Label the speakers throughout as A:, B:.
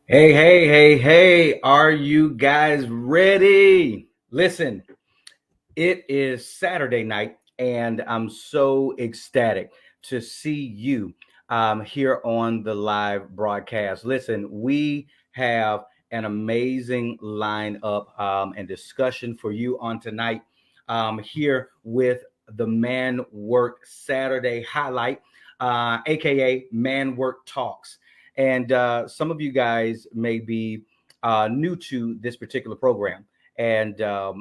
A: Hey, are you guys ready? Listen, it is Saturday night, and I'm so ecstatic to see you here on the live broadcast. Listen, we have an amazing lineup and discussion for you on tonight here with the Man Work Saturday highlight, aka Man Work Talks. And some of you guys may be new to this particular program and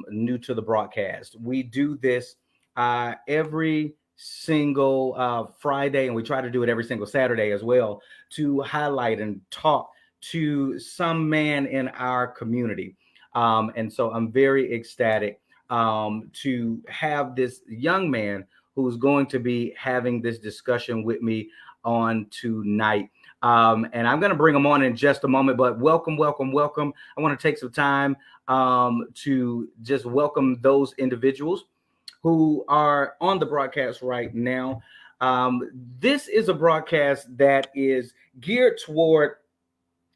A: new to the broadcast. We do this every single Friday, and we try to do it every single Saturday as well to highlight and talk to some man in our community. And so I'm very ecstatic to have this young man who's going to be having this discussion with me on tonight. And I'm going to bring him on in just a moment, but welcome. I want to take some time to just welcome those individuals who are on the broadcast right now. This is a broadcast that is geared toward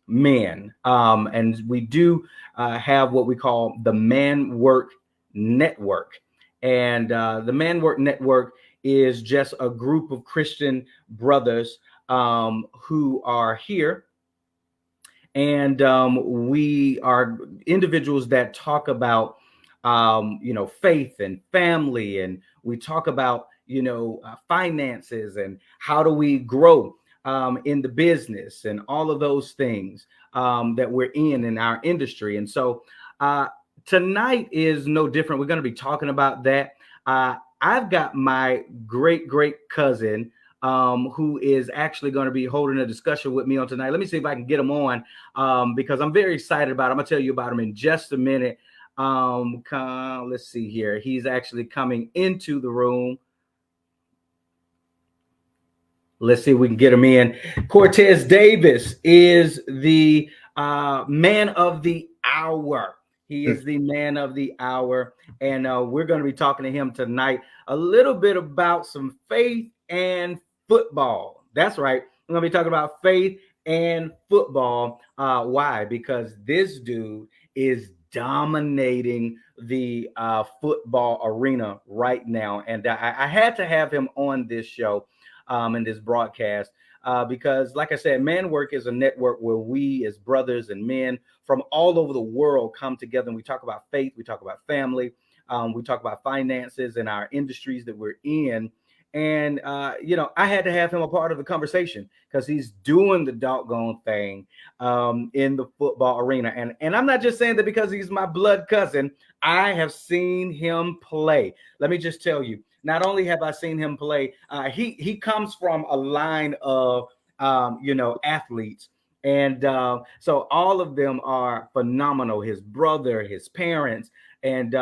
A: men, and we do have what we call the Manwork Network. And the Manwork Network is just a group of Christian brothers who are here, and we are individuals that talk about faith and family, and we talk about finances and how do we grow in the business and all of those things that we're in our industry. And so tonight is no different. We're going to be talking about that. I've got my great cousin who is actually going to be holding a discussion with me on tonight. Let me see if I can get him on because I'm very excited about it. I'm going to tell you about him in just a minute. Let's see here. He's actually coming into the room. Let's see if we can get him in. Cortez Davis is the man of the hour. He is the man of the hour. And we're going to be talking to him tonight a little bit about some faith and football. That's right. We're going to be talking about faith and football. Why? Because this dude is dominating the football arena right now. And I had to have him on this show in this broadcast because, like I said, Manwork is a network where we as brothers and men from all over the world come together and we talk about faith, we talk about family, we talk about finances and our industries that we're in. And I had to have him a part of the conversation because he's doing the doggone thing in the football arena. And I'm not just saying that because he's my blood cousin. I have seen him play. Let me just tell you, not only have I seen him play, he comes from a line of athletes, and so all of them are phenomenal. His brother, his parents, and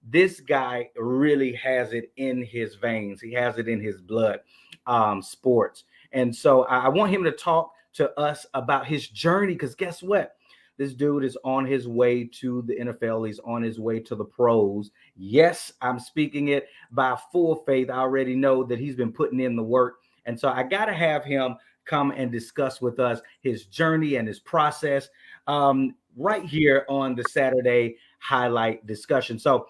A: this guy really has it in his veins. He has it in his blood, sports. And so I want him to talk to us about his journey because guess what? This dude is on his way to the NFL. He's on his way to the pros. Yes, I'm speaking it by full faith. I already know that he's been putting in the work. And so I got to have him come and discuss with us his journey and his process right here on the Saturday highlight discussion. So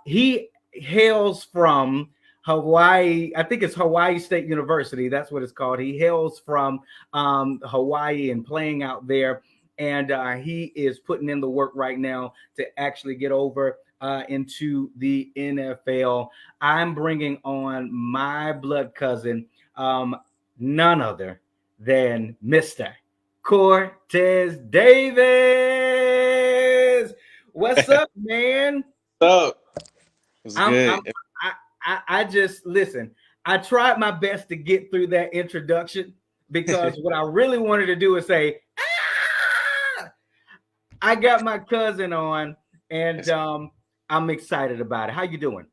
A: he hails from Hawaii. I think it's Hawaii State University. That's what it's called. He hails from Hawaii and playing out there. And he is putting in the work right now to actually get over into the NFL. I'm bringing on my blood cousin, none other than Mr. Cortez Davis. What's up, man?
B: What's up? It's
A: I'm
B: good.
A: I just listen. I tried my best to get through that introduction because what I really wanted to do is say, I got my cousin on, and I'm excited about it. How you doing?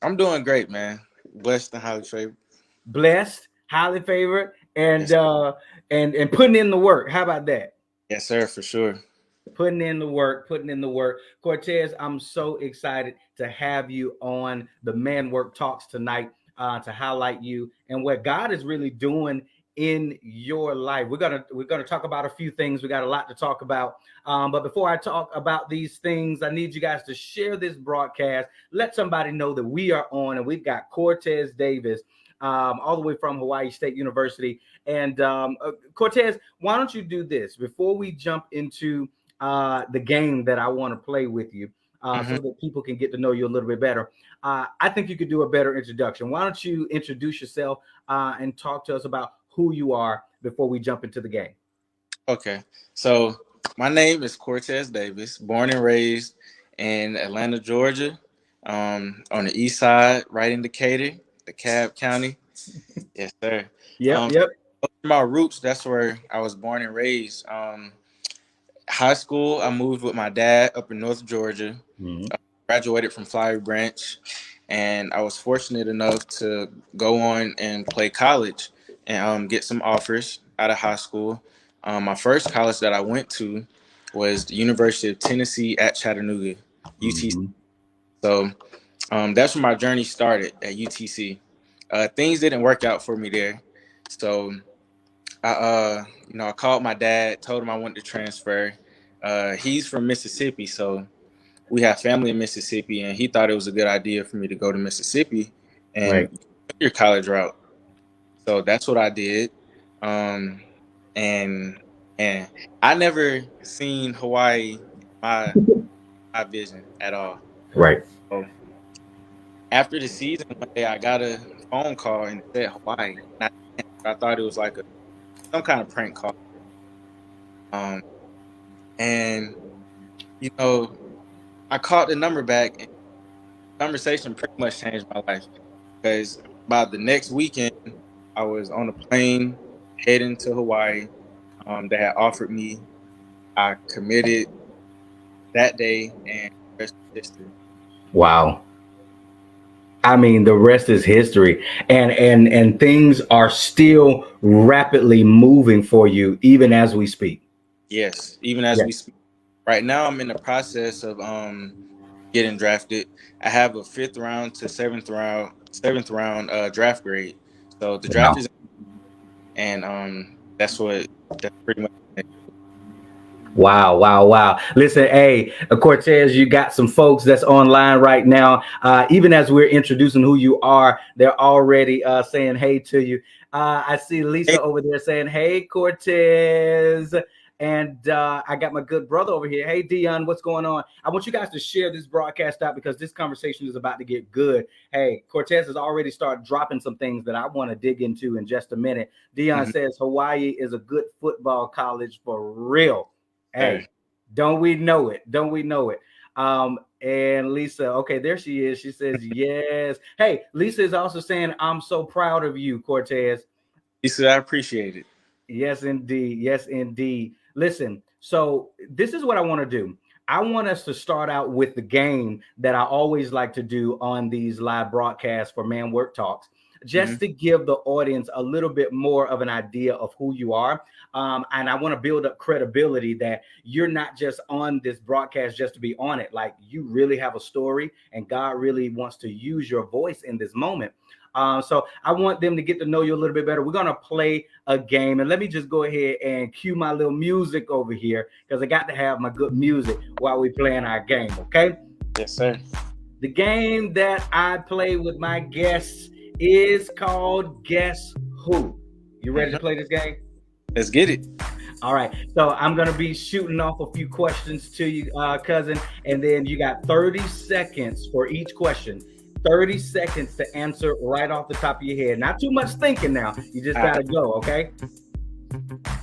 B: I'm doing great, man. Blessed and highly favored.
A: Blessed, highly favored, and
B: Yes,
A: and putting in the work. How about that?
B: yes, sir, for sure.
A: Putting in the work. Cortez, I'm so excited to have you on the Man Work Talks tonight to highlight you and what God is really doing in your life. We're gonna talk about a few things. We got a lot to talk about. But before I talk about these things, I need you guys to share this broadcast. Let somebody know that we are on, and we've got Cortez Davis, all the way from Hawaii State University. And Cortez, why don't you do this before we jump into the game that I want to play with you, so that people can get to know you a little bit better. I think you could do a better introduction. Why don't you introduce yourself and talk to us about who you are before we jump into the game?
B: Okay. So my name is Cortez Davis, born and raised in Atlanta, Georgia, on the east side, right in Decatur, DeKalb County. Yes, sir.
A: Yep, yep.
B: My roots, that's where I was born and raised. High school, I moved with my dad up in North Georgia.
A: Mm-hmm.
B: Graduated from Flowery Branch, and I was fortunate enough to go on and play college and get some offers out of high school. My first college that I went to was the University of Tennessee at Chattanooga, UTC.
A: Mm-hmm.
B: So that's where my journey started at UTC. Things didn't work out for me there, so I called my dad, told him I wanted to transfer. He's from Mississippi, so we have family in Mississippi, and he thought it was a good idea for me to go to Mississippi
A: Right.
B: and your college route. So that's what I did. Um, and and I never seen Hawaii my my vision at all.
A: Right.
B: So after the season, one day I got a phone call and it said Hawaii. And I thought it was like some kind of prank call. Um, and you know, I called the number back, and the conversation pretty much changed my life. Because by the next weekend, I was on a plane heading to Hawaii. They had offered me. I committed that day, and the rest is history.
A: Wow. I mean, the rest is history, and things are still rapidly moving for you, even as we speak.
B: Yes, even as
A: Yeah.
B: we speak. Right now, I'm in the process of getting drafted. I have a fifth round to seventh round draft grade. So the draft
A: Wow.
B: is, and that's pretty much it.
A: Wow, wow, wow. Listen, hey, Cortez, you got some folks that's online right now. Even as we're introducing who you are, they're already saying hey to you. I see
B: Hey,
A: Lisa over there saying, hey, Cortez. And I got my good brother over here. Hey, Dion, what's going on? I want you guys to share this broadcast out because this conversation is about to get good. Hey, Cortez has already started dropping some things that I want to dig into in just a minute. Dion
B: mhm,
A: says Hawaii is a good football college for real.
B: sir.
A: Hey, don't we know it? Don't we know it? And Lisa, okay, there she is. She says, yes. Hey, Lisa is also saying, I'm so proud of you, Cortez.
B: He said, I appreciate it.
A: Yes, indeed. Yes, indeed. Listen, so this is what I want to do. I want us to start out with the game that I always like to do on these live broadcasts for Manwork Talks,
B: Hmm.
A: just to give the audience a little bit more of an idea of who you are. And I want to build up credibility that you're not just on this broadcast just to be on it. Like you really have a story, and God really wants to use your voice in this moment. So I want them to get to know you a little bit better. We're gonna play a game, and let me just go ahead and cue my little music over here because I got to have my good music while we playing our game. Okay,
B: Yes, sir.
A: the game that I play with my guests is called Guess Who. You ready to
B: Hmm.
A: play this game?
B: Let's get it.
A: All right. So I'm going to be shooting off a few questions to you, cousin. And then you got 30 seconds for each question. 30 seconds to answer right off the top of your head. Not too much thinking now. You just
B: All
A: got
B: right,
A: to go. Okay.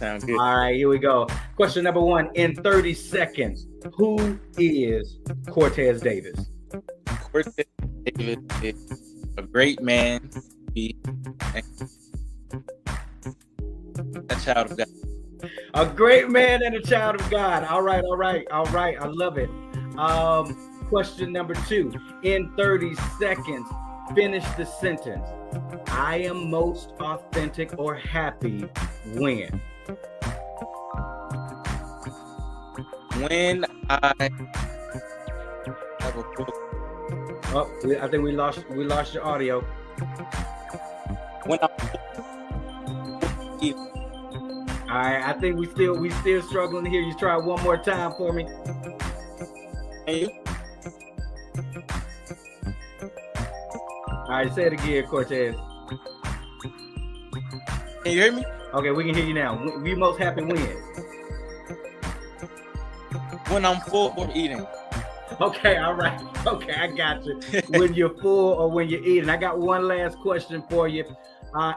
B: sound good.
A: All right. Here we go. Question number one in 30 seconds. Who is Cortez Davis?
B: Cortez Davis is a great man, be a child of God.
A: A great man and a child of God. All right. All right. All right. I love it. Question number two in 30 seconds. Finish the sentence. I am most authentic or happy when.
B: When I have a book,
A: Oh, I think we lost your audio.
B: when I'm eating.
A: All right, I think we still struggling to hear you. Try one more time for me.
B: And you?
A: All right, say it again, Cortez.
B: Can you hear me?
A: Okay, we can hear you now. We most happy when?
B: When I'm full or eating.
A: Okay, all right. Okay, I got you. When you're full or when you're eating. I got one last question for you.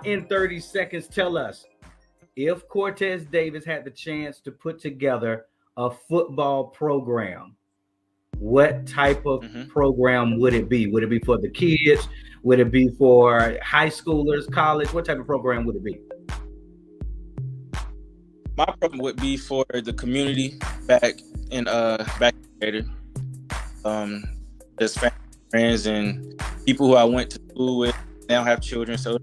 A: In 30 seconds, tell us, if Cortez Davis had the chance to put together a football program, what type of program would it be? Would it be for the kids? Would it be for high schoolers, college? What type of program would it be?
B: My program would be for the community back in Gator. Just family, friends, and people who I went to school with. They don't have children, so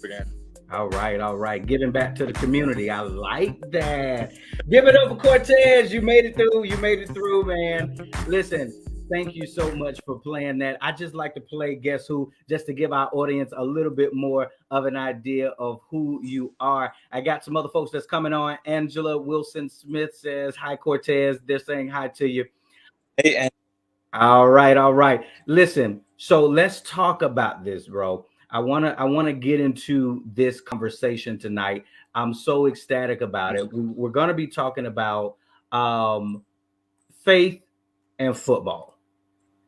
B: for them.
A: All right. Giving back to the community. I like that. Give it up for Cortez. You made it through, man. Listen, thank you so much for playing that. I just like to play Guess Who, just to give our audience a little bit more of an idea of who you are. I got some other folks that's coming on. Angela Wilson Smith says, hi, Cortez. They're saying hi to you.
B: Hey, and
A: all right. Listen, so let's talk about this, bro. I wanna get into this conversation tonight. I'm so ecstatic about it. We're gonna be talking about faith and football.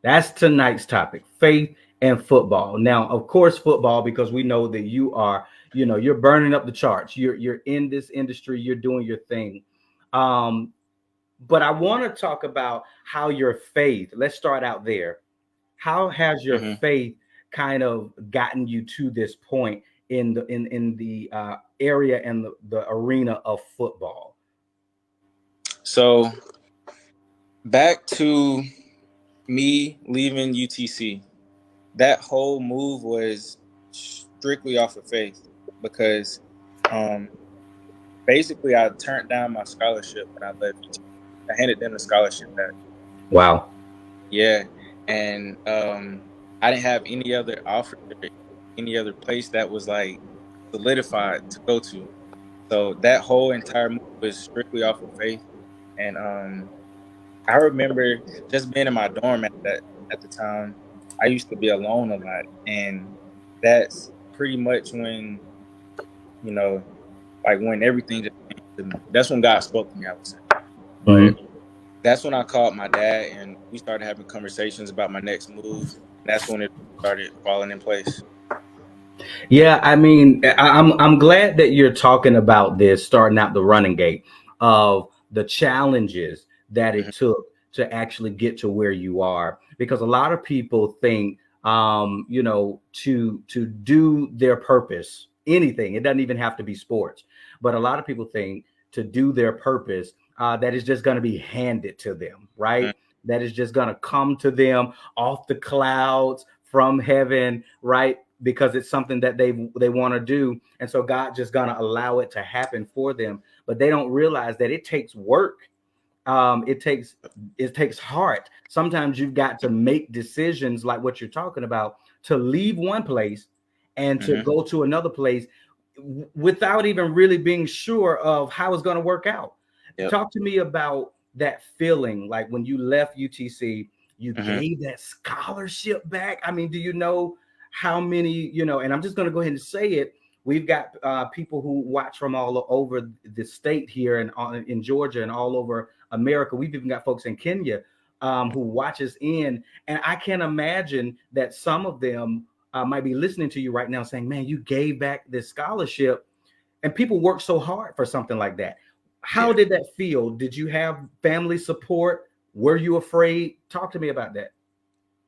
A: That's tonight's topic: faith and football. Now, of course, football, because we know that you're burning up the charts. You're in this industry. You're doing your thing. But I want to talk about how your faith. Let's start out there. How has your faith kind of gotten you to this point in the area and the arena of football?
B: So back to me leaving UTC, that whole move was strictly off of faith because basically I turned down my scholarship when I left UTC. I handed them the scholarship back.
A: Wow.
B: Yeah. And I didn't have any other offer, any other place that was like solidified to go to. So that whole entire move was strictly off of faith. And I remember just being in my dorm at the time. I used to be alone a lot, and that's pretty much when, like when everything just came to me. That's when God spoke to me, I would say. But that's when I called my dad, and we started having conversations about my next move. That's when it started falling in place.
A: Yeah, I mean, I'm glad that you're talking about this, starting out the running gate of the challenges that it took to actually get to where you are, because a lot of people think, to do their purpose, anything. It doesn't even have to be sports, but a lot of people think to do their purpose, that is just going to be handed to them, right? That is just going to come to them off the clouds from heaven, right? Because it's something that they want to do, and so God just gonna allow it to happen for them. But they don't realize that it takes work. It takes heart. Sometimes you've got to make decisions like what you're talking about, to leave one place and to go to another place without even really being sure of how it's going to work out. Yep. Talk to me about that feeling, like when you left UTC, you gave that scholarship back. I mean, do you know how many, and I'm just going to go ahead and say it. We've got people who watch from all over the state here and in Georgia and all over America. We've even got folks in Kenya who watches in. And I can imagine that some of them might be listening to you right now saying, man, you gave back this scholarship, and people work so hard for something like that. How did that feel? Did you have family support? Were you afraid? Talk to me about that.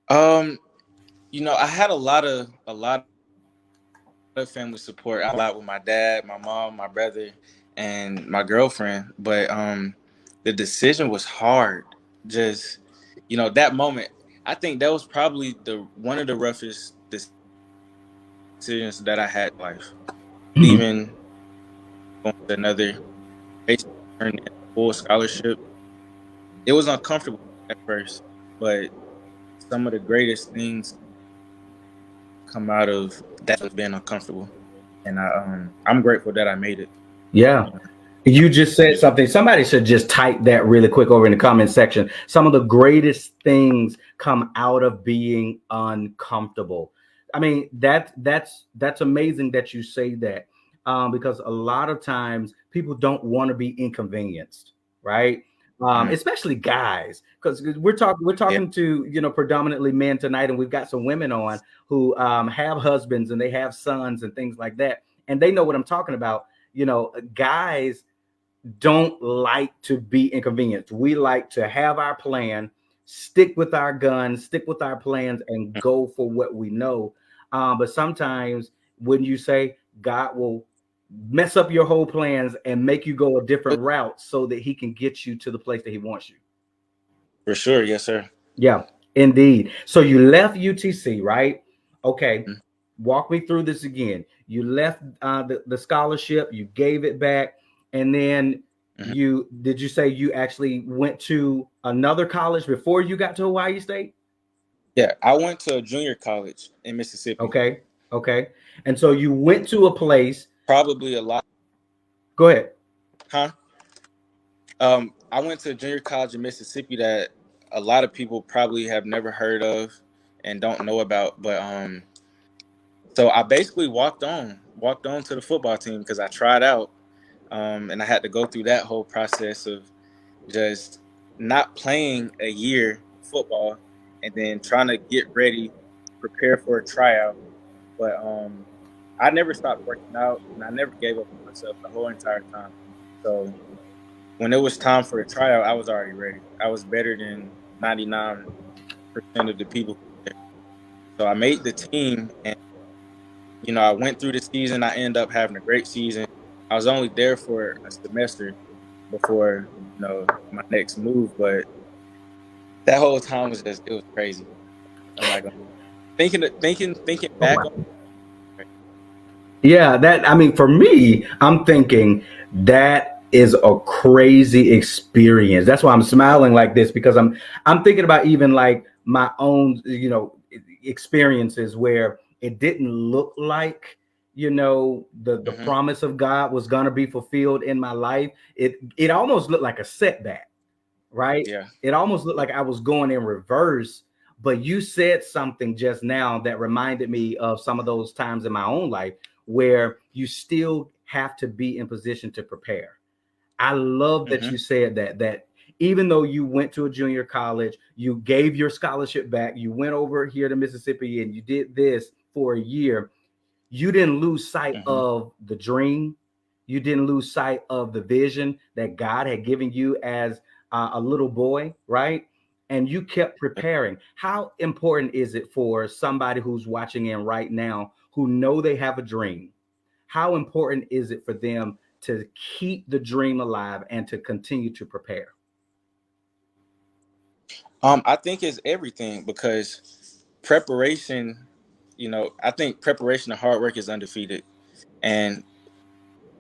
B: I had a lot of family support. A lot with my dad, my mom, my brother, and my girlfriend. But the decision was hard. Just that moment, I think that was probably one of the roughest decisions that I had in life. Leaving, going to another, basically earning a full scholarship. It was uncomfortable at first, but some of the greatest things come out of that was being uncomfortable, and I'm grateful that I made it.
A: Yeah. You just said something. Somebody should just type that really quick over in the comment section. Some of the greatest things come out of being uncomfortable. I mean, that's amazing that you say that, because a lot of times people don't want to be inconvenienced, right?
B: Mhm.
A: Especially guys, because we're
B: Yeah,
A: talking to, predominantly men tonight, and we've got some women on who have husbands and they have sons and things like that, and they know what I'm talking about. Guys don't like to be inconvenienced. We like to have our plan, stick with our guns, stick with our plans, and
B: mhm.
A: go for what we know. But sometimes when you say God will mess up your whole plans and make you go a different route so that he can get you to the place that he wants you.
B: For sure. Yes, sir.
A: Yeah, indeed. So you left UTC, right? Okay.
B: Mhm.
A: Walk me through this again. You left the scholarship, you gave it back, and then
B: Mhm.
A: you say you actually went to another college before you got to Hawaii State?
B: Yeah, I went to a junior college in Mississippi.
A: Okay. Okay. And so you went to a place.
B: Probably a lot,
A: Go ahead.
B: huh? I went to a junior college in Mississippi that a lot of people probably have never heard of and don't know about. But so I basically walked on to the football team because I tried out, and I had to go through that whole process of just not playing a year football and then trying to get ready, prepare for a tryout. But I never stopped working out and I never gave up on myself the whole entire time. So when it was time for a tryout, I was already ready. I was better than 99% of the people who were there. So I made the team and I went through the season. I ended up having a great season. I was only there for a semester before, my next move, but that whole time was just it was crazy. I'm not gonna thinking
A: Oh,
B: back on
A: wow. Yeah, I mean, for me, I'm thinking that is a crazy experience. That's why I'm smiling like this, because I'm thinking about even like my own, experiences where it didn't look like, the
B: hmm
A: promise of God was gonna be fulfilled in my life. It almost looked like a setback, right?
B: yeah.
A: It almost looked like I was going in reverse. But you said something just now that reminded me of some of those times in my own life where you still have to be in position to prepare. I love that
B: hmm
A: you said that even though you went to a junior college, you gave your scholarship back, you went over here to Mississippi and you did this for a year, you didn't lose sight
B: hmm
A: of the dream. You didn't lose sight of the vision that God had given you as a little boy, right? And you kept preparing. How important is it for somebody who's watching in right now who know they have a dream? How important is it for them to keep the dream alive and to continue to prepare?
B: I think it's everything because preparation. I think preparation and hard work is undefeated, and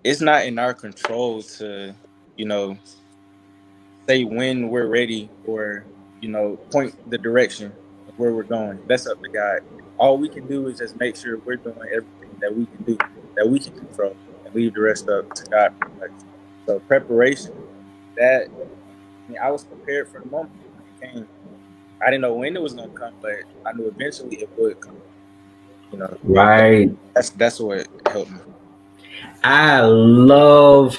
B: it's not in our control to you know say when we're ready or point the direction of where we're going. That's up to God. All we can do is just make sure we're doing everything that we can do, that we can control, and leave the rest up to God pretty much. So preparation, that I mean, I was prepared for the moment when it came. I didn't know when it was gonna come, but I knew eventually it would come. You know,
A: Right.
B: that's what helped me.
A: I love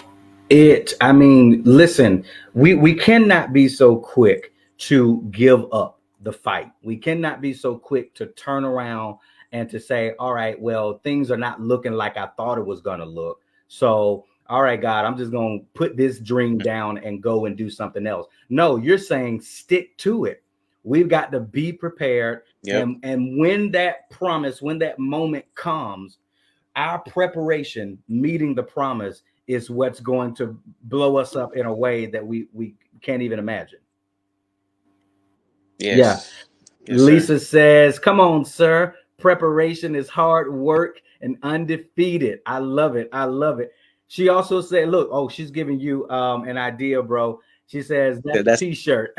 A: it. I mean, listen, we cannot be so quick to give up the fight. We cannot be so quick to turn around and to say, all right, well, things are not looking like I thought it was going to look. So, all right, God, I'm just going to put this dream down and go and do something else. No, you're saying stick to it. We've got to be prepared,
B: Yep.
A: and when that promise, when that moment comes, our preparation meeting the promise is what's going to blow us up in a way that we can't even imagine. Yeah.
B: Yes. Yes, sir.
A: Lisa says, come on, sir. Preparation is hard work and undefeated. I love it. I love it. She also said, look, oh, she's giving you an idea, bro. She says that
B: That's.
A: t-shirt.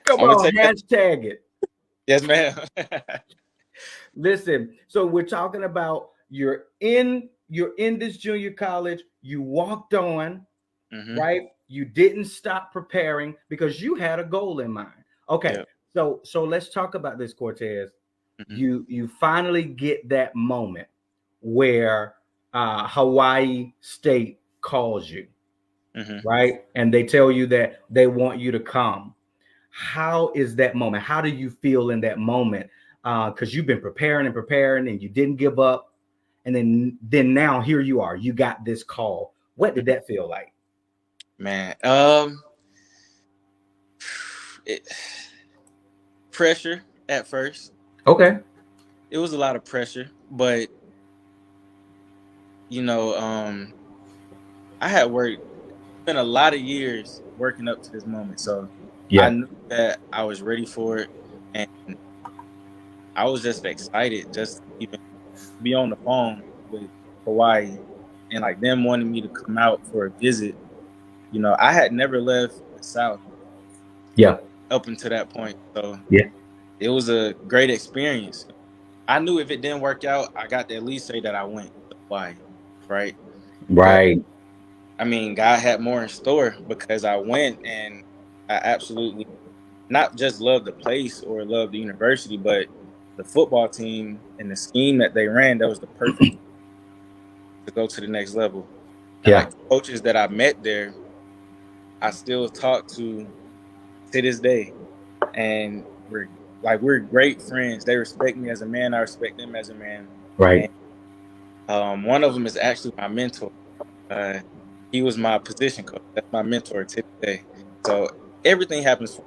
A: Come
B: I'm gonna
A: on,
B: take that.
A: hashtag it.
B: Yes, ma'am.
A: Listen, so we're talking about you're in. you're in this junior college, you walked on,
B: Mm-hmm.
A: right? You didn't stop preparing because you had a goal in mind. Okay,
B: Yep.
A: so let's talk about this, Cortez.
B: Mm-hmm.
A: You finally get that moment where Hawaii State calls you,
B: Mm-hmm.
A: right? And they tell you that they want you to come. How is that moment? How do you feel in that moment? Because you've been preparing and preparing, and you didn't give up, and then now here you are. You got this call. What did that feel like?
B: Man, it, pressure at first.
A: Okay.
B: It was a lot of pressure, but you know, I had worked, spent a lot of years working up to this moment, so I
A: Yeah.
B: knew that I was ready for it, and I was just excited just to even be on the phone with Hawaii, and like them wanting me to come out for a visit. You know, I had never left the South
A: Yeah.
B: up until that point, so
A: Yeah.
B: it was a great experience. I knew if it didn't work out, I got to at least say that I went to Hawaii, right? But
A: Right.
B: I mean, God had more in store because I went and I absolutely not just loved the place or loved the university, but the football team and the scheme that they ran, that was the perfect to go to the next level. And
A: Yeah.
B: like the coaches that I met there, I still talk to this day. And we're great friends. They respect me as a man, I respect them as a man.
A: Right.
B: And one of them is actually my mentor. Uh, he was my position coach. That's my mentor to this day. So everything happens for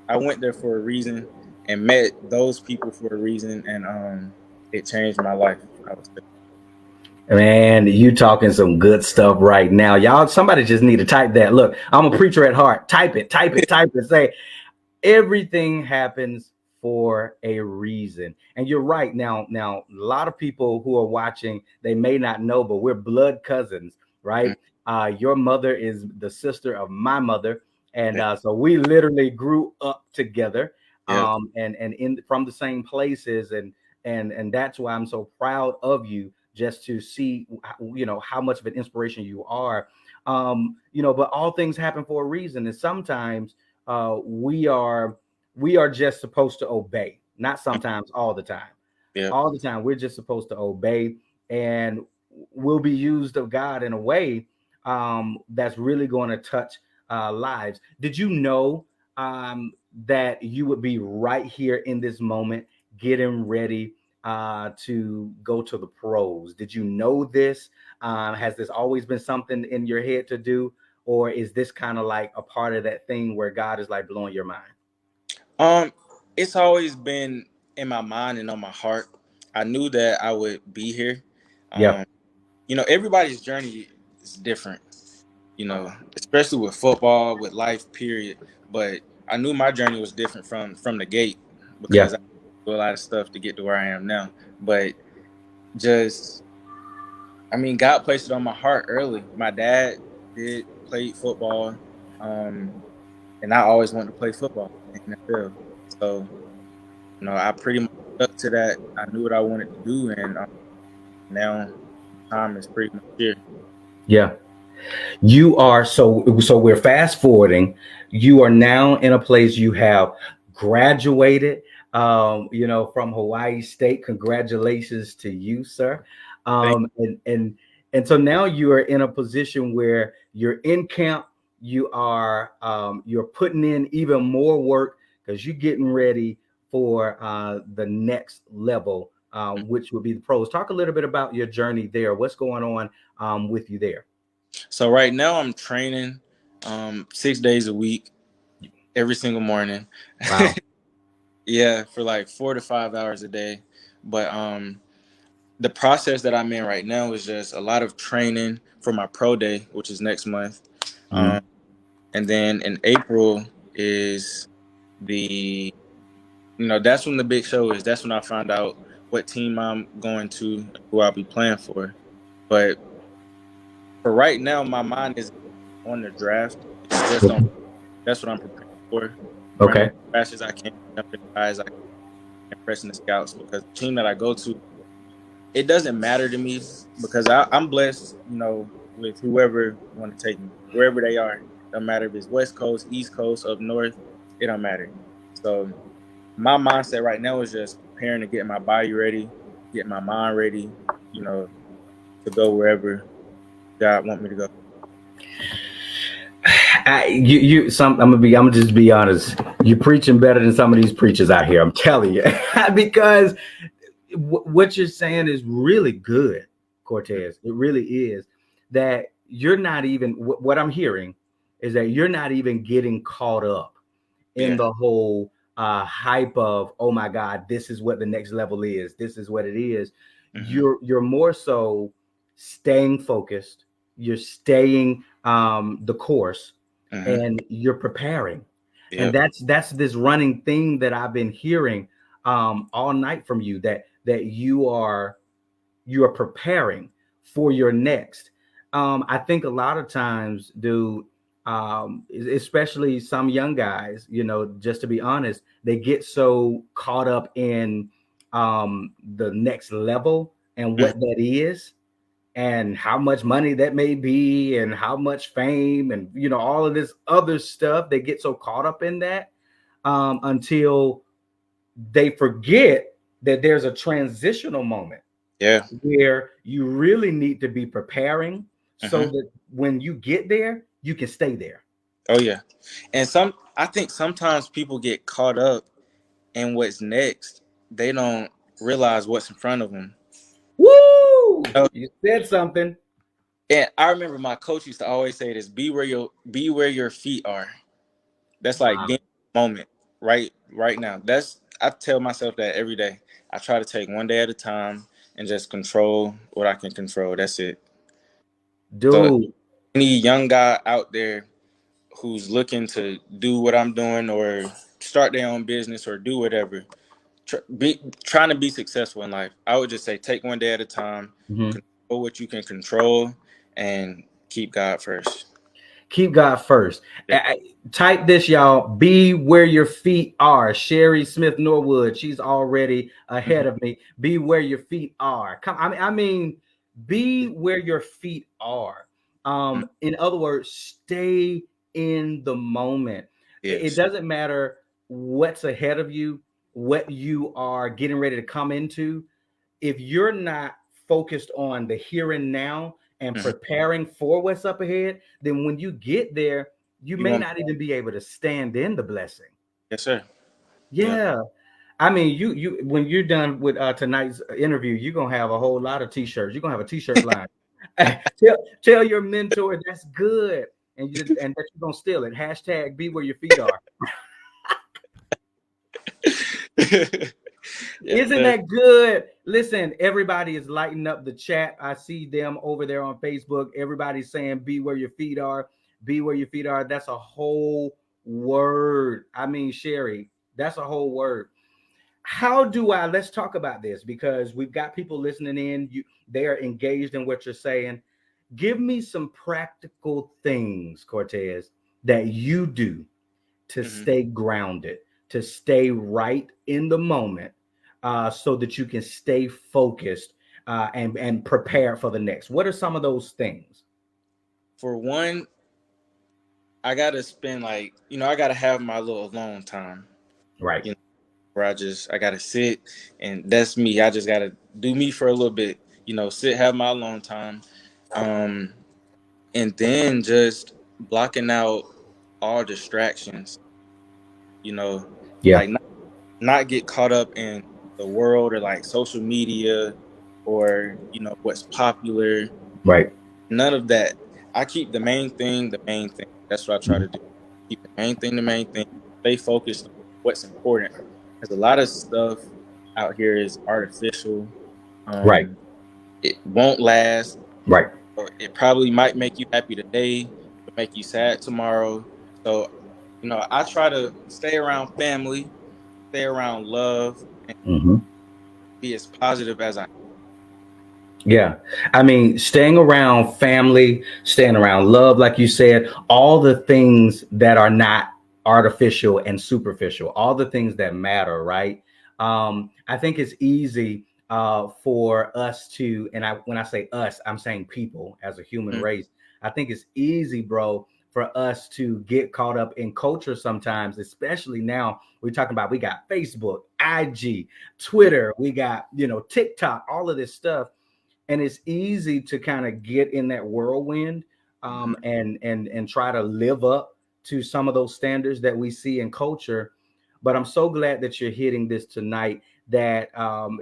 B: I went there for a reason and met those people for a reason, and it changed my life. I would say.
A: Man, you talking some good stuff right now. Y'all, somebody just need to type that. Look, I'm a preacher at heart. Type it, type it, type it. Say, everything happens for a reason. And you're right. Now a lot of people who are watching, they may not know, but we're blood cousins,
B: Mm,
A: right? Your mother is the sister of my mother, and
B: yeah,
A: so we literally grew up together,
B: yeah.
A: and in from the same places, and that's why I'm so proud of you, just to see how much of an inspiration you are. But all things happen for a reason, and sometimes we are just supposed to obey, not sometimes, all the time.
B: Yeah.
A: All the time we're just supposed to obey, and will be used of God in a way that's really going to touch lives. Did you know that you would be right here in this moment getting ready to go to the pros? Did you know this? Has this always been something in your head to do, or is this kind of like a part of that thing where God is like blowing your mind?
B: Um, it's always been in my mind and on my heart. I knew that I would be here.
A: Yeah.
B: Um, everybody's journey is different. Especially with football, with life, period. But I knew my journey was different from the gate
A: Yeah.
B: because I do a lot of stuff to get to where I am now. But just, I mean, God placed it on my heart early. My dad did play football, um, and I always wanted to play football in the NFL. So, I pretty much stuck to that. I knew what I wanted to do, and now time is pretty much here.
A: Yeah. You are so we're fast forwarding. You are now in a place, you have graduated from Hawaii State. Congratulations to you, sir.
B: Thank
A: And so now you are in a position where you're in camp. You're putting in even more work because you're getting ready for the next level,
B: you.
A: which would be the pros. Talk a little bit about your journey there. What's going on with you there?
B: So right now I'm training 6 days a week, every single morning.
A: Wow.
B: Yeah, for like 4 to 5 hours a day. But the process that I'm in right now is just a lot of training for my pro day, which is next month.
A: Mhm.
B: Um, and then in April is the that's when the big show is. That's when I find out what team I'm going to, who I'll be playing for. But for right now, my mind is on the draft. It's just on. That's what I'm preparing for. Running
A: Okay.
B: as fast as I can, jumping as high as I can, impressing the scouts because the team that I go to it doesn't matter to me because I'm blessed, with whoever want to take me wherever they are. Don't matter if it's West Coast, East Coast, up north. It don't matter. So my mindset right now is just preparing to get my body ready, get my mind ready, you know, to go wherever God want me to go.
A: I'm gonna just be honest. You're preaching better than some of these preachers out here. I'm telling you, because what you're saying is really good, Cortez. It really is. That you're not even. What I'm hearing is that you're not even getting caught up in
B: Yeah.
A: the whole hype of, oh my God, this is what the next level is. This is what it is.
B: Hmm.
A: You're more so staying focused. You're staying the course,
B: Hmm.
A: and you're preparing. And
B: Yep.
A: that's this running theme that I've been hearing all night from you, that you are preparing for your next. I think a lot of times, dude, especially some young guys, just to be honest, they get so caught up in the next level and
B: Hmm.
A: what that is and how much money that may be and how much fame and all of this other stuff. They get so caught up in that until they forget that there's a transitional moment
B: Yeah.
A: where you really need to be preparing so
B: Hmm.
A: that when you get there, you can stay there.
B: Oh yeah. And I think sometimes people get caught up in what's next. They don't realize what's in front of them.
A: Woo! You said something.
B: And I remember my coach used to always say this: be where your feet are. That's like being
A: Wow.
B: in the moment, right now. That's I tell myself that every day. I try to take one day at a time and just control what I can control. That's it. So
A: Dude.
B: any young guy out there who's looking to do what I'm doing or start their own business or do whatever, trying to be successful in life, I would just say take one day at a time,
A: Mhm.
B: control what you can control, and keep God first.
A: Keep God first.
B: Yeah.
A: Type this, y'all. Be where your feet are. Sherry Smith Norwood. She's already
B: Mhm.
A: ahead of me. Be where your feet are. Come. I mean, be where your feet are.
B: Mhm.
A: In other words, stay in the moment. It
B: Yes.
A: doesn't matter what's ahead of you, what you are getting ready to come into. If you're not focused on the here and now and
B: Hmm.
A: preparing for what's up ahead, then when you get there, you
B: You
A: may
B: want?
A: not even be able to stand in the blessing.
B: Yes, sir. Yeah.
A: Yeah. I mean, you when you're done with tonight's interview, you're gonna have a whole lot of t-shirts. You're gonna have a t-shirt line. tell your mentor that's good, and that you're gonna steal it. Hashtag be where your feet are.
B: Yes,
A: Isn't
B: sir.
A: that good? Listen, everybody is lighting up the chat. I see them over there on Facebook. Everybody's saying, be where your feet are. Be where your feet are. That's a whole word. I mean, Sherry, that's a whole word. Let's talk about this because we've got people listening in. They are engaged in what you're saying. Give me some practical things, Cortez, that you do to
B: Hmm.
A: stay grounded, to stay right in the moment, so that you can stay focused and prepare for the next. What are some of those things?
B: For one, I gotta spend I gotta have my little alone time.
A: Right.
B: You know, where I gotta sit, and that's me. I just gotta do me for a little bit. Sit, have my alone time, um, and then just blocking out all distractions. You know,
A: Yeah.
B: like not get caught up in the world or like social media or what's popular.
A: Right.
B: None of that. I keep the main thing the main thing. That's what I try to
A: Mhm.
B: do. Keep the main thing the main thing. Stay focused on what's important. Because a lot of stuff out here is artificial.
A: Right.
B: Um, it won't last.
A: Right.
B: Or it probably might make you happy today, but make you sad tomorrow. So, I try to stay around family, stay around love, and
A: Hmm.
B: be as positive as I.
A: Yeah. I mean, staying around family, staying around love, like you said, all the things that are not artificial and superficial, all the things that matter, right? I think it's easy for us to, and when I say us, I'm saying people as a human
B: Mhm.
A: race. I think it's easy, bro, for us to get caught up in culture sometimes, especially now. We're talking about, we got Facebook, IG, Twitter, we got, TikTok, all of this stuff, and it's easy to kind of get in that whirlwind,
B: Mhm.
A: and try to live up to some of those standards that we see in culture. But I'm so glad that you're hitting this tonight, that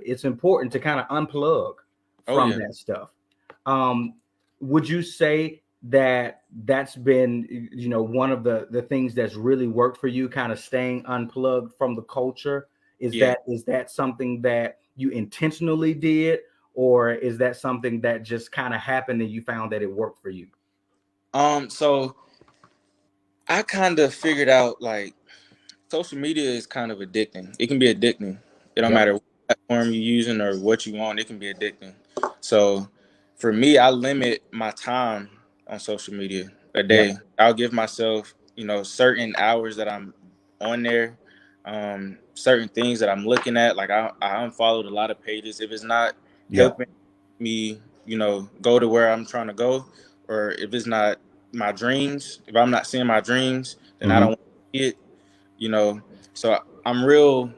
A: it's important to kind of unplug
B: Oh
A: from
B: yeah.
A: that stuff. um, would you say that that's been, one of the things that's really worked for you, kind of staying unplugged from the culture? is
B: Yeah.
A: that is that something that you intentionally did, or is that something that just kind of happened and you found that it worked for you?
B: So I kind of figured out like social media is kind of addicting. It can be addicting. It don't
A: Yep.
B: matter what platform you're using or what you want. It can be addicting. So for me, I limit my time on social media a
A: Yep.
B: day. I'll give myself, certain hours that I'm on there, certain things that I'm looking at. Like I unfollowed a lot of pages if it's not
A: Yep.
B: helping me, go to where I'm trying to go, or if it's not my dreams. If I'm not seeing my dreams, then I don't
A: Hmm.
B: want to see it you know so I'm real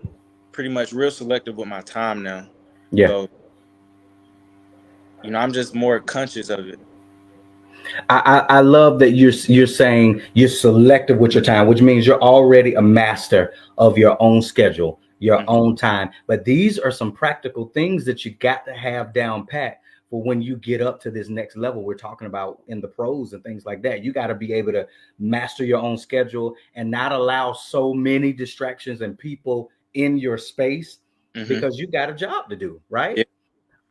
B: pretty much real selective with my time now.
A: Yeah.
B: So I'm just more conscious of it.
A: I love that you're saying you're selective with your time, which means you're already a master of your own schedule, your
B: Hmm.
A: own time. But these are some practical things that you got to have down pat for when you get up to this next level we're talking about in the pros and things like that. You got to be able to master your own schedule and not allow so many distractions and people in your space,
B: Hmm.
A: because you got a job to do, right?
B: Yeah,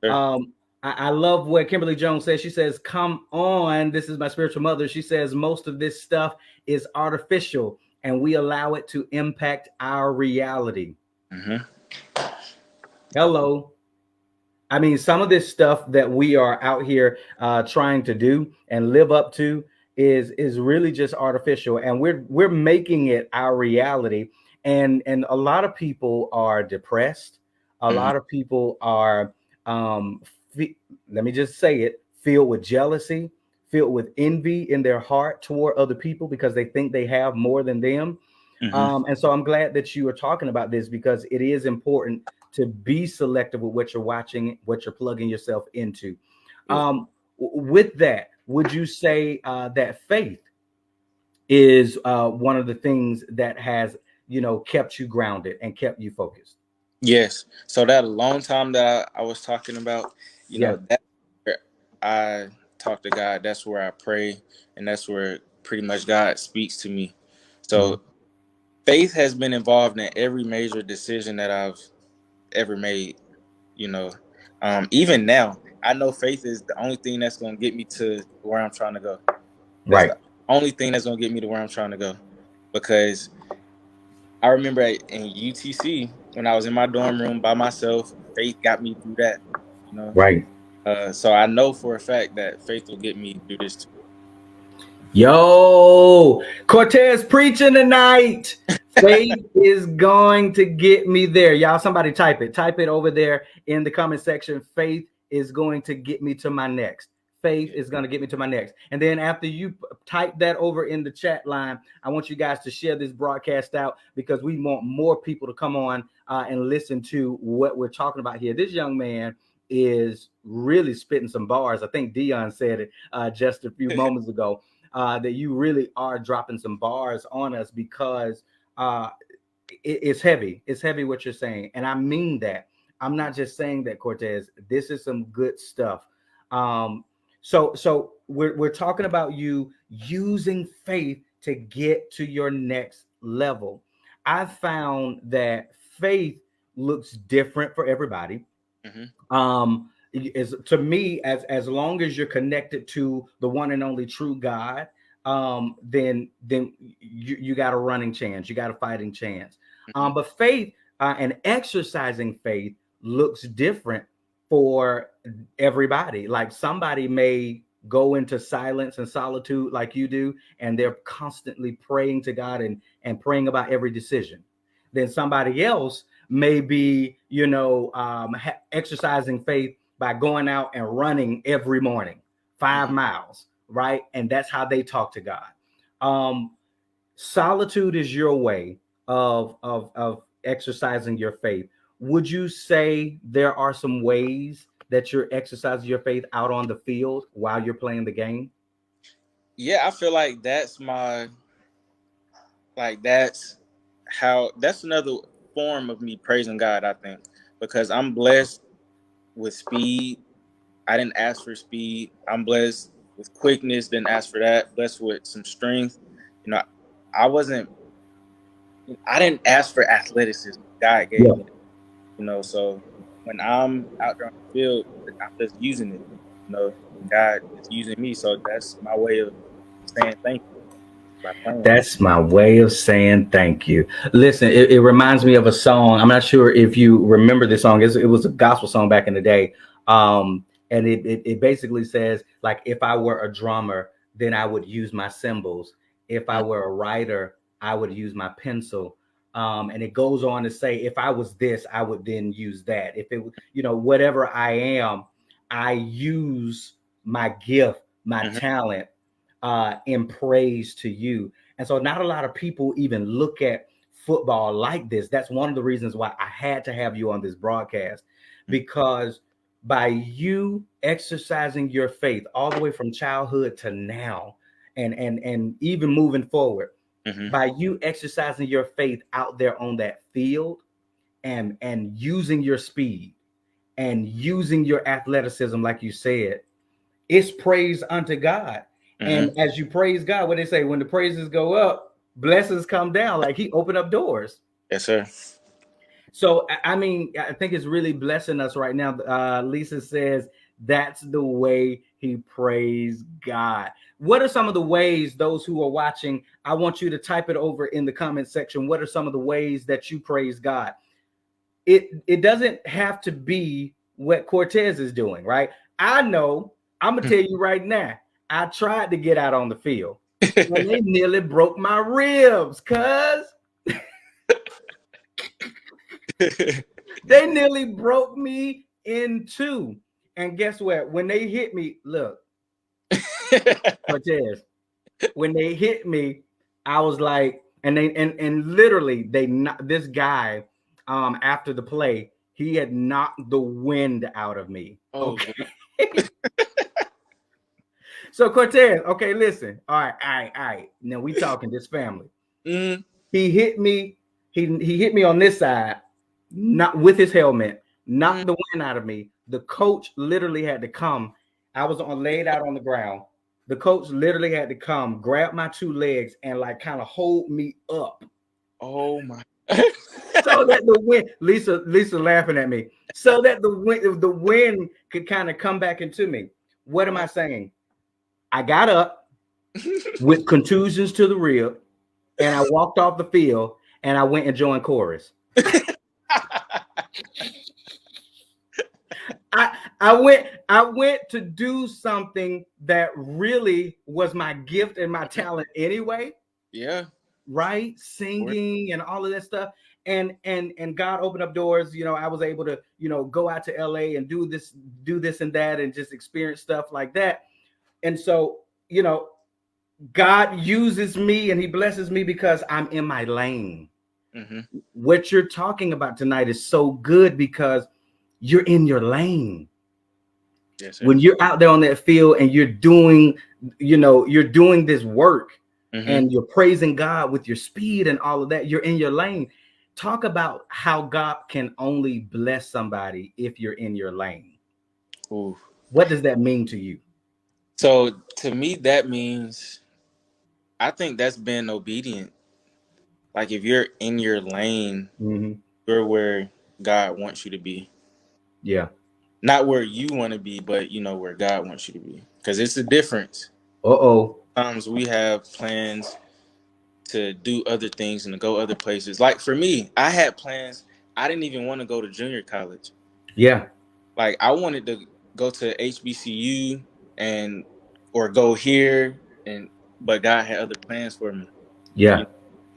B: sure.
A: I love what Kimberly Jones says. She says, "Come on, this is my spiritual mother." She says, "Most of this stuff is artificial, and we allow it to impact our reality."
B: Hmm.
A: Hello. I mean, some of this stuff that we are out here trying to do and live up to is really just artificial, and we're making it our reality. And a lot of people are depressed. A
B: Hmm.
A: lot of people are, um, fe- let me just say it, filled with jealousy, filled with envy in their heart toward other people because they think they have more than them.
B: Hmm.
A: And so I'm glad that you are talking about this, because it is important to be selective with what you're watching, what you're plugging yourself into.
B: Yeah.
A: With that, would you say that faith is one of the things that has, kept you grounded and kept you focused?
B: Yes. So that alone time that I was talking about,
A: Yeah.
B: that's where I talk to God. That's where I pray, and that's where pretty much God speaks to me.
A: Mhm.
B: So faith has been involved in every major decision that I've ever made. you know Even now I know faith is the only thing that's going to get me to where I'm trying to go. That's
A: Right.
B: the only thing that's going to get me to where I'm trying to go, because I remember in UTC when I was in my dorm room by myself, faith got me through that you know
A: Right.
B: so I know for a fact that faith will get me through this too.
A: Yo, Cortez preaching tonight. Faith is going to get me there. Y'all, somebody type it. Type it over there in the comment section. Faith is going to get me to my next. Faith
B: Yeah.
A: is going to get me to my next. And then after you type that over in the chat line, I want you guys to share this broadcast out, because we want more people to come on and listen to what we're talking about here. This young man is really spitting some bars. I think Dion said it just a few moments ago, that you really are dropping some bars on us, because uh, it's heavy. It's heavy what you're saying, and I mean that. I'm not just saying that, Cortez. This is some good stuff. Um, so we're talking about you using faith to get to your next level. I found that faith looks different for everybody.
B: Hmm.
A: Is to me, as long as you're connected to the one and only true God, then you got a running chance, you got a fighting chance.
B: Hmm.
A: But faith, and exercising faith, looks different for everybody. Like, somebody may go into silence and solitude like you do, and they're constantly praying to God and praying about every decision. Then somebody else maybe, exercising faith by going out and running every morning, 5 miles, right? And that's how they talk to God. Um, Solitude is your way of exercising your faith. Would you say there are some ways that you're exercising your faith out on the field while you're playing the game?
B: Yeah, I feel like that's how that's another form of me praising God, I think. Because I'm blessed with speed. I didn't ask for speed. I'm blessed with quickness, didn't ask for that. Blessed with some strength. You know, I wasn't I didn't ask for athleticism. God
A: Yeah.
B: gave me, so when I'm out there on the field, I'm just using it. God is using me. So that's my way of saying thank you by playing.
A: That's my way of saying thank you. Listen, it reminds me of a song. I'm not sure if you remember this song. It was a gospel song back in the day. And it basically says, like, if I were a drummer, then I would use my cymbals. If I were a writer, I would use my pencil. And it goes on to say, if I was this, I would then use that. If it, whatever I am, I use my gift, my
B: Mm-hmm.
A: talent, in praise to you. And so, not a lot of people even look at football like this. That's one of the reasons why I had to have you on this broadcast, because by you exercising your faith all the way from childhood to now, and even moving forward,
B: Mm-hmm.
A: by you exercising your faith out there on that field, and using your speed and using your athleticism, like you said, it's praise unto God. And
B: Mm-hmm.
A: as you praise God, what they say, when the praises go up, blessings come down. Like he opened up doors.
B: Yes, sir.
A: So I mean, I think it's really blessing us right now. Lisa says that's the way he praised God. What are some of the ways, those who are watching? I want you to type it over in the comment section. What are some of the ways that you praise God? It doesn't have to be what Cortez is doing, right? I know. I'm gonna tell you right now. I tried to get out on the field, and they nearly broke my ribs, cuz they nearly broke me in two. And guess what? When they hit me, look, Cortez. When they hit me, I was like, and literally they not this guy, after the play, he had knocked the wind out of me.
B: Oh,
A: Okay. So Cortez, okay, listen. All right. Now we talking this family.
B: mm,
A: He hit me. He hit me on this side, not with his helmet,
B: mm.
A: knocked the wind out of me. The coach literally had to come. I was on laid out on the ground. The coach literally had to come, grab my two legs, and like kind of hold me up
B: Oh my.
A: so that the wind. Lisa laughing at me. So that the wind could kind of come back into me. What am I saying? I got up with contusions to the rib, and I walked off the field, and I went and joined chorus. I went to do something that really was my gift and my talent anyway,
B: Yeah.
A: right? Singing and all of that stuff. And God opened up doors. I was able to, go out to LA and do this and that, and just experience stuff like that. And so, God uses me and he blesses me because I'm in my lane.
B: Mm-hmm.
A: What you're talking about tonight is so good because you're in your lane.
B: Yes, sir.
A: When you're out there on that field and you're doing this work,
B: Mm-hmm.
A: and you're praising God with your speed and all of that, you're in your lane. Talk about how God can only bless somebody if you're in your lane.
B: Ooh.
A: What does that mean to you?
B: So to me, that means I think that's being obedient. Like if you're in your lane,
A: Mm-hmm.
B: you're where God wants you to be.
A: Yeah.
B: Not where you want to be, but where God wants you to be. Because it's the difference.
A: Uh-oh.
B: Sometimes we have plans to do other things and to go other places. Like for me, I had plans. I didn't even want to go to junior college.
A: Yeah.
B: Like I wanted to go to HBCU and or go here, but God had other plans for me. You
A: Yeah.
B: know,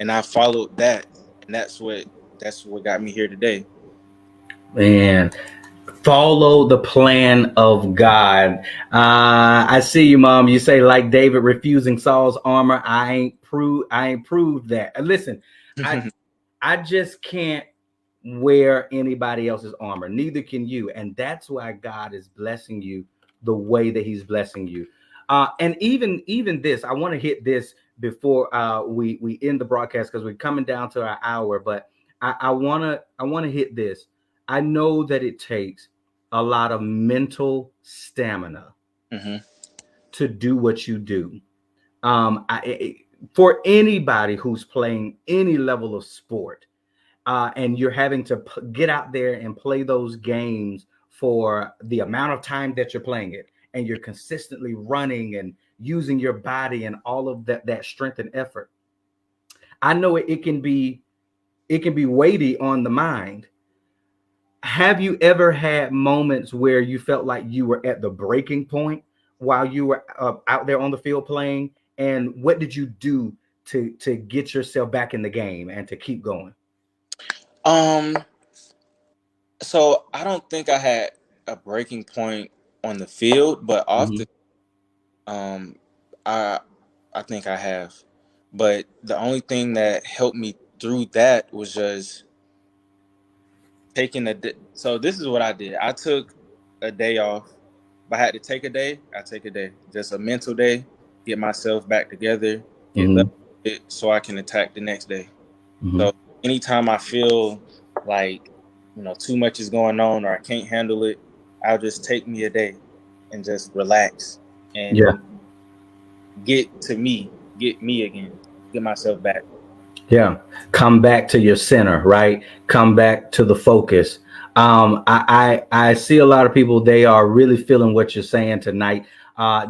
B: and I followed that, and that's what that's what got me here today.
A: Man, follow the plan of God. I see you, Mom. You say like David refusing Saul's armor. I ain't proved that. Listen, I I just can't wear anybody else's armor. Neither can you. And that's why God is blessing you the way that He's blessing you. And even this, I want to hit this before we end the broadcast because we're coming down to our hour. But I wanna hit this. I know that it takes a lot of mental stamina
B: Hmm.
A: to do what you do. For anybody who's playing any level of sport, and you're having to get out there and play those games for the amount of time that you're playing it, and you're consistently running and using your body and all of that strength and effort. I know it can be weighty on the mind. Have you ever had moments where you felt like you were at the breaking point while you were out there on the field playing? And what did you do to get yourself back in the game and to keep going?
B: Um, so I don't think I had a breaking point on the field, but
A: Mm-hmm.
B: often, um, I I think I have. But the only thing that helped me through that was just taking a day. So this is what I did. I took a day off. If I had to take a day, I take a day. Just a mental day, get myself back together, get
A: Mm-hmm.
B: level so I can attack the next day.
A: Mm-hmm.
B: So anytime I feel like too much is going on or I can't handle it, I'll just take me a day and just relax
A: Yeah.
B: and get me again, get myself back.
A: Yeah, come back to your center, right? Come back to the focus. I see a lot of people. They are really feeling what you're saying tonight.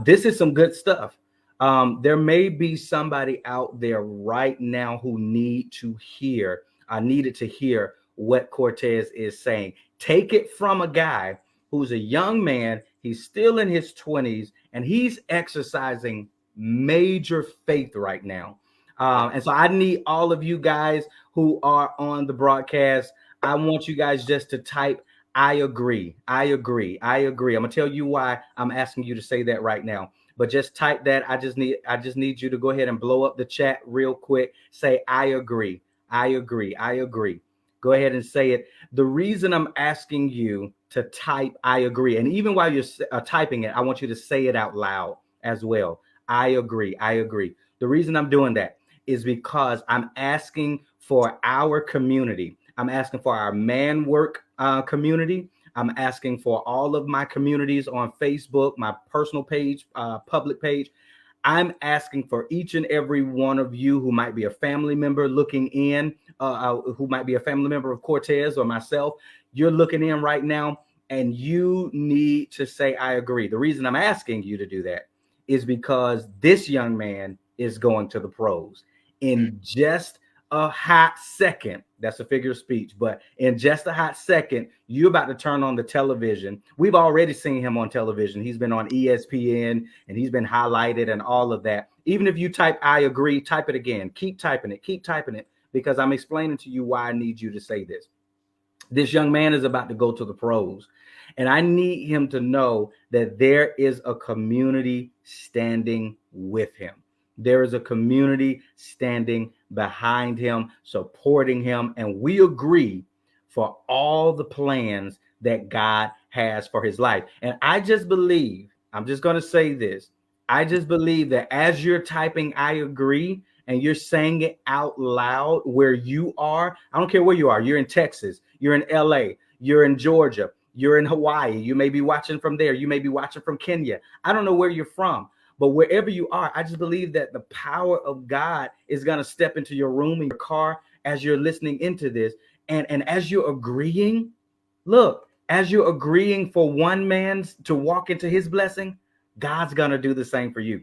A: This is some good stuff. There may be somebody out there right now who needed to hear what Cortez is saying. Take it from a guy who's a young man. He's still in his 20s, and he's exercising major faith right now.
B: Yeah.
A: And so I need all of you guys who are on the broadcast. I want you guys just to type, I agree. I agree. I agree. I'm gonna tell you why I'm asking you to say that right now. But just type that. I just need you to go ahead and blow up the chat real quick. Say, I agree. I agree. I agree. Go ahead and say it. The reason I'm asking you to type I agree, and even while you're typing it, I want you to say it out loud as well. I agree. I agree. The reason I'm doing that is because I'm asking for our community. I'm asking for our Manwork community. I'm asking for all of my communities on Facebook, my personal page, public page. I'm asking for each and every one of you who might be a family member looking in, who might be a family member of Cortez or myself. You're looking in right now, and you need to say, I agree. The reason I'm asking you to do that is because this young man is going to the pros
B: Mm.
A: in just a hot second. That's a figure of speech, but in just a hot second, you're about to turn on the television. We've already seen him on television. He's been on ESPN and he's been highlighted and all of that. Even if you type I agree, type it again. Keep typing it because I'm explaining to you why I need you to say this. This young man is about to go to the pros. And I need him to know that there is a community standing with him. There is a community standing behind him, supporting him. And we agree for all the plans that God has for his life. And I just believe, I'm just going to say this. I just believe that as you're typing, I agree, and you're saying it out loud where you are, I don't care where you are. You're in Texas, you're in LA, you're in Georgia, you're in Hawaii. You may be watching from there. You may be watching from Kenya. I don't know where you're from, but wherever you are, I just believe that the power of God is going to step into your room, in your car, as you're listening into this. And as you're agreeing, look, as you're agreeing for one man to walk into his blessing, God's going to do the same for you.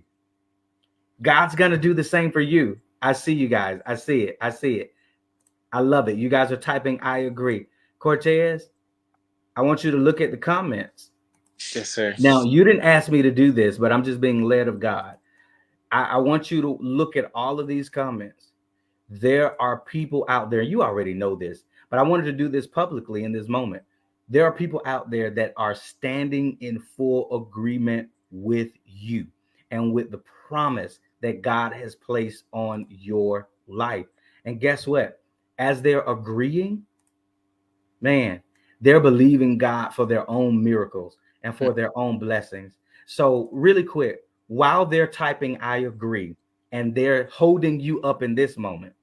A: God's going to do the same for you. I see you guys. I see it. I see it. I love it. You guys are typing, I agree. Cortez, I want you to look at the comments.
B: Yes, sir.
A: Now, you didn't ask me to do this, but I'm just being led of God. I want you to look at all of these comments. There are people out there, you already know this, but I wanted to do this publicly in this moment. There are people out there that are standing in full agreement with you and with the promise that God has placed on your life. And guess what? As they're agreeing, man, they're believing God for their own miracles and for their own blessings. So, really quick, while they're typing, I agree, and they're holding you up in this moment,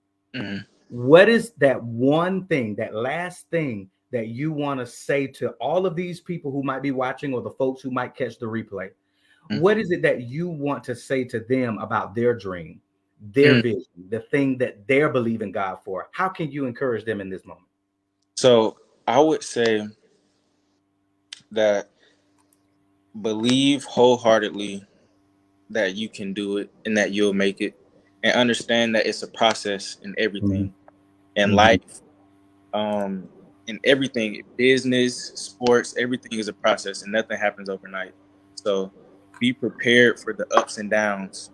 A: what is that one thing, that last thing that you want to say to all of these people who might be watching or the folks who might catch the replay? What is it that you want to say to them about their dream, their vision, the thing that they're believing God for? How can you encourage them in this moment?
B: So I would say that believe wholeheartedly that you can do it and that you'll make it, and understand that it's a process in everything, in life, in everything, business, sports, everything is a process and nothing happens overnight. So be prepared for the ups and downs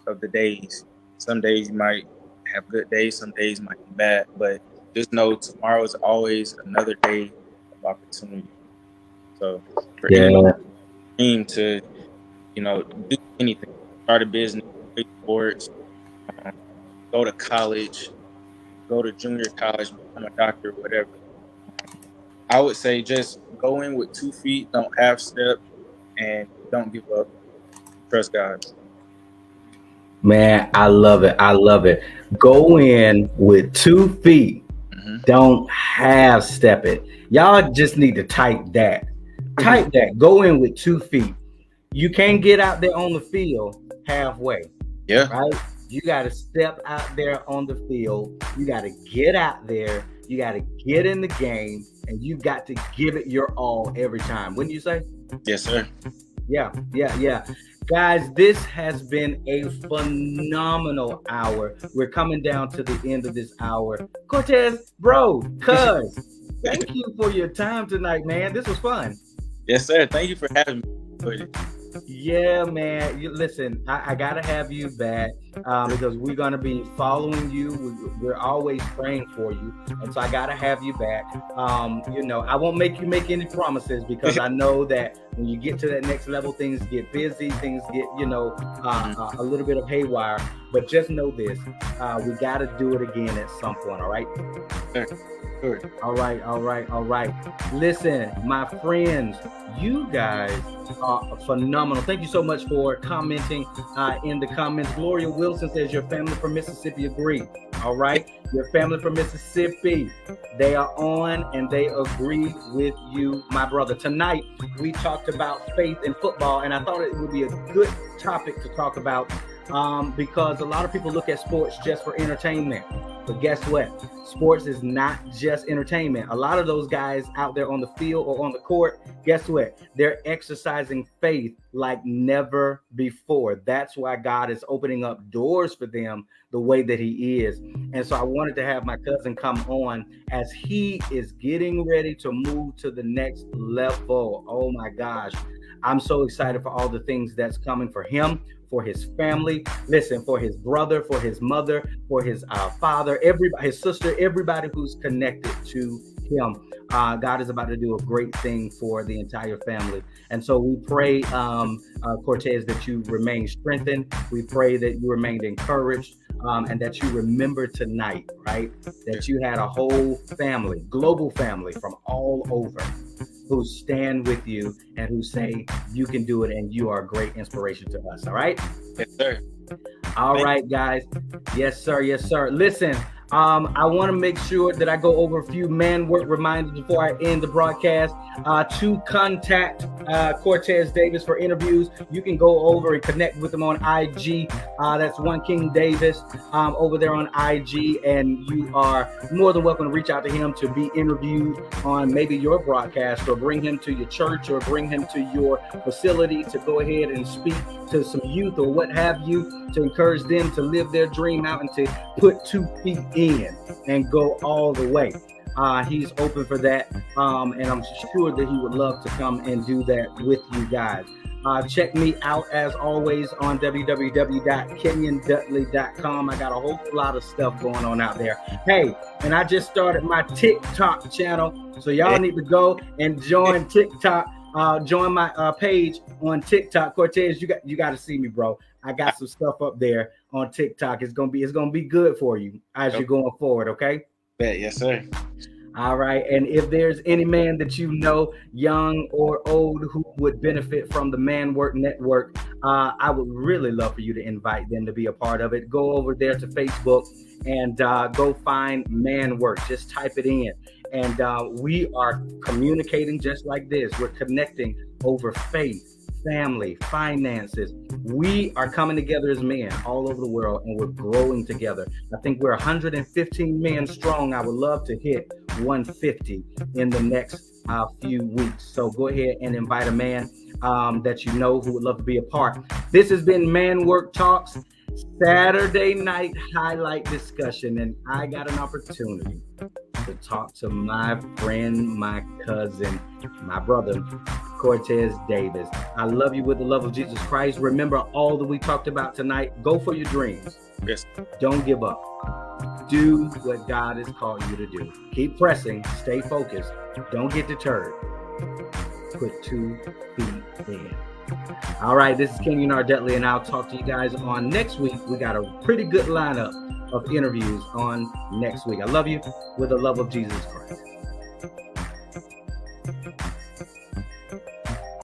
B: of the days. Some days you might have good days, some days might be bad, but just know tomorrow is always another day of opportunity. So for anyone dream to, do anything, start a business, play sports, go to college, go to junior college, become a doctor, whatever, I would say just go in with 2 feet, don't half step, and don't give up. Trust God.
A: Man, I love it. I love it. Go in with 2 feet. Don't half step it. Y'all just need to type that. Type that. Go in with 2 feet. You can't get out there on the field halfway.
B: Yeah.
A: Right? You got to step out there on the field. You got to get out there. You got to get in the game, and you got to give it your all every time. Wouldn't you say?
B: Yes, sir.
A: Yeah. Guys, this has been a phenomenal hour. We're coming down to the end of this hour. Cortez, bro, cuz, thank you for your time tonight, man. This was fun.
B: Yes, sir. Thank you for having me.
A: Yeah, man. Listen, I gotta have you back because we're gonna be following you. We're always praying for you, and so I gotta have you back. I won't make you make any promises because I know that when you get to that next level, things get busy, things get a little bit of haywire. But just know this: we gotta do it again at some point. All right.
B: Sure.
A: All right. Listen, my friends, you guys are phenomenal. Thank you so much for commenting in the comments. Gloria Wilson says your family from Mississippi agree. All right. Your family from Mississippi, they are on and they agree with you, my brother. Tonight, we talked about faith in football, and I thought it would be a good topic to talk about because a lot of people look at sports just for entertainment. But guess what? Sports is not just entertainment. A lot of those guys out there on the field or on the court, guess what? They're exercising faith like never before. That's why God is opening up doors for them the way that he is. And so I wanted to have my cousin come on as he is getting ready to move to the next level. Oh my gosh. I'm so excited for all the things that's coming for him, for his family, listen, for his brother, for his mother, for his father, everybody, his sister, everybody who's connected to him. God is about to do a great thing for the entire family. And so we pray, Cortez, that you remain strengthened. We pray that you remained encouraged and that you remember tonight, right? That you had a whole family, global family from all over who stand with you and who say you can do it and you are a great inspiration to us. All right?
B: Yes, sir.
A: All right, guys. Yes, sir. Listen, I want to make sure that I go over a few Manwork reminders before I end the broadcast. To contact Cortez Davis for interviews, you can go over and connect with him on IG. That's One King Davis over there on IG, and you are more than welcome to reach out to him to be interviewed on maybe your broadcast, or bring him to your church, or bring him to your facility to go ahead and speak to some youth or what have you, to encourage them to live their dream out and to put 2 feet in and go all the way. He's open for that, and I'm sure that he would love to come and do that with you guys. Check me out as always on www.kenyandudley.com. I got a whole lot of stuff going on out there. Hey, and I just started my TikTok channel, so y'all need to go and join TikTok. Join my page on TikTok. Cortez, you got to see me, bro. I got some stuff up there on TikTok. It's gonna be good for you as you're going forward. Okay.
B: Yes, sir.
A: All right. And if there's any man that you know, young or old, who would benefit from the Manwork Network, I would really love for you to invite them to be a part of it. Go over there to Facebook and go find Manwork. Just type it in. And we are communicating just like this. We're connecting over faith, family, finances. We are coming together as men all over the world, and we're growing together. I think we're 115 men strong. I would love to hit 150 in the next few weeks. So go ahead and invite a man that you know who would love to be a part. This has been Manwork Talks, Saturday night highlight discussion, and I got an opportunity to talk to my friend, my cousin, my brother, Cortez Davis. I love you with the love of Jesus Christ. Remember all that we talked about tonight. Go for your dreams.
B: Yes.
A: Don't give up. Do what God has called you to do. Keep pressing. Stay focused. Don't get deterred. Put 2 feet in. All right, this is Kenyon R. Dudley, and I'll talk to you guys on next week. We got a pretty good lineup of interviews on next week. I love you with the love of Jesus Christ.